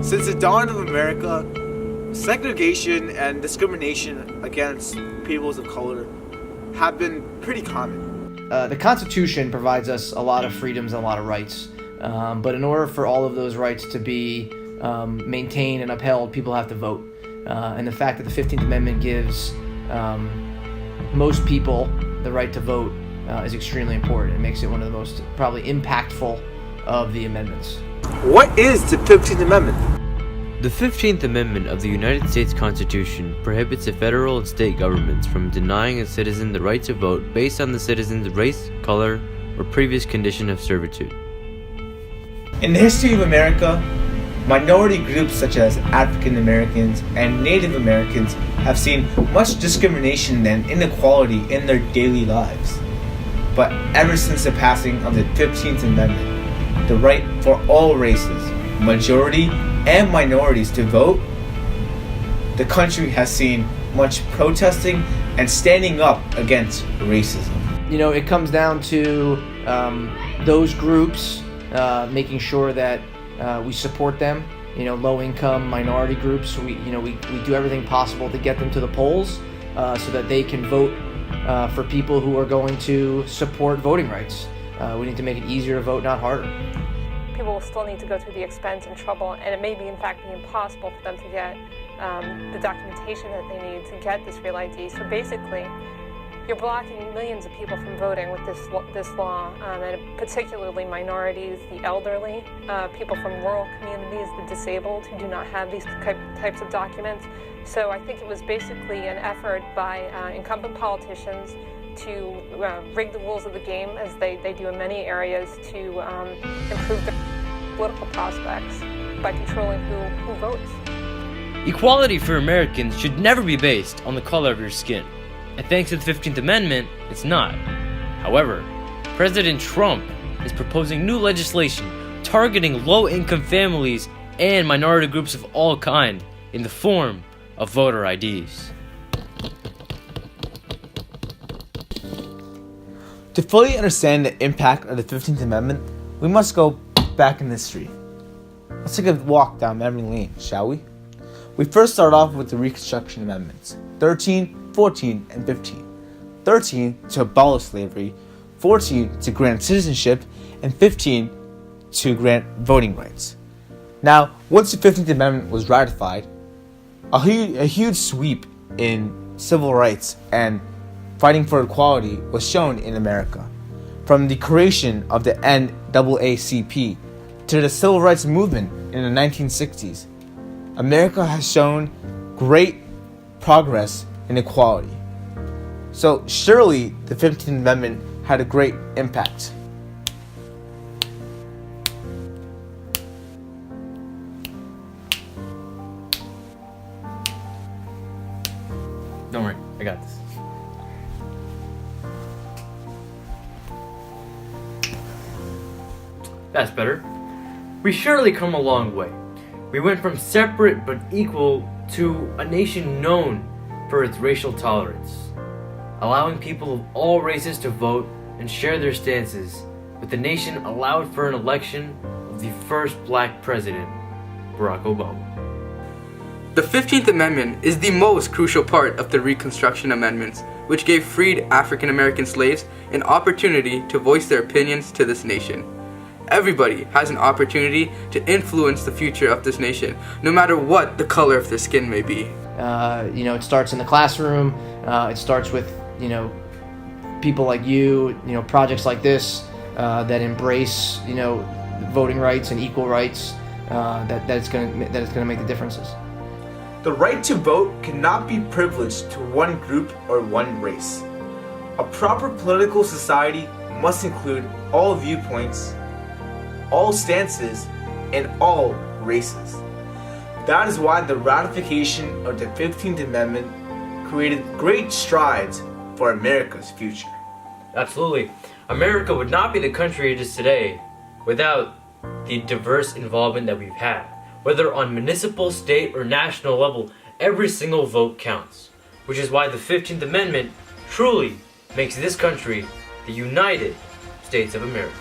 Since the dawn of America, segregation and discrimination against peoples of color have been pretty common. The Constitution provides us a lot of freedoms and a lot of rights, but in order for all of those rights to be maintained and upheld, people have to vote. And the fact that the 15th Amendment gives most people the right to vote is extremely important. It makes it one of the most probably impactful of the amendments. What is the 15th Amendment? The 15th Amendment of the United States Constitution prohibits the federal and state governments from denying a citizen the right to vote based on the citizen's race, color, or previous condition of servitude. In the history of America, minority groups such as African Americans and Native Americans have seen much discrimination and inequality in their daily lives. But ever since the passing of the 15th Amendment, the right for all races, majority and minorities to vote, the country has seen much protesting and standing up against racism. You know, it comes down to those groups making sure that we support them. You know, low-income minority groups. We do everything possible to get them to the polls so that they can vote for people who are going to support voting rights. We need to make it easier to vote, not harder. People will still need to go through the expense and trouble, and it may be in fact be impossible for them to get the documentation that they need to get this real ID. So basically, you're blocking millions of people from voting with this law, and particularly minorities, the elderly, people from rural communities, the disabled who do not have these types of documents. So I think it was basically an effort by incumbent politicians to rig the rules of the game, as they do in many areas, to improve their political prospects by controlling who votes. Equality for Americans should never be based on the color of your skin. And thanks to the 15th Amendment, it's not. However, President Trump is proposing new legislation targeting low-income families and minority groups of all kind in the form of voter IDs. To fully understand the impact of the 15th Amendment, we must go back in history. Let's take a walk down memory lane, shall we? We first start off with the Reconstruction Amendments, 13, 14, and 15. 13 to abolish slavery, 14 to grant citizenship, and 15 to grant voting rights. Now, once the 15th Amendment was ratified, a huge sweep in civil rights and fighting for equality was shown in America. From the creation of the NAACP to the civil rights movement in the 1960s, America has shown great progress in equality. So surely the 15th Amendment had a great impact. Don't worry, I got this. That's better. We surely come a long way. We went from separate but equal to a nation known for its racial tolerance, allowing people of all races to vote and share their stances, with the nation allowed for an election of the first black president, Barack Obama. The 15th Amendment is the most crucial part of the Reconstruction Amendments, which gave freed African American slaves an opportunity to voice their opinions to this nation. Everybody has an opportunity to influence the future of this nation, no matter what the color of their skin may be. It starts in the classroom. It starts with, people like you, projects like this that embrace, voting rights and equal rights. That it's going to make the differences. The right to vote cannot be privileged to one group or one race. A proper political society must include all viewpoints, all stances, and all races. That is why the ratification of the 15th Amendment created great strides for America's future. Absolutely. America would not be the country it is today without the diverse involvement that we've had. Whether on municipal, state, or national level, every single vote counts. Which is why the 15th Amendment truly makes this country the United States of America.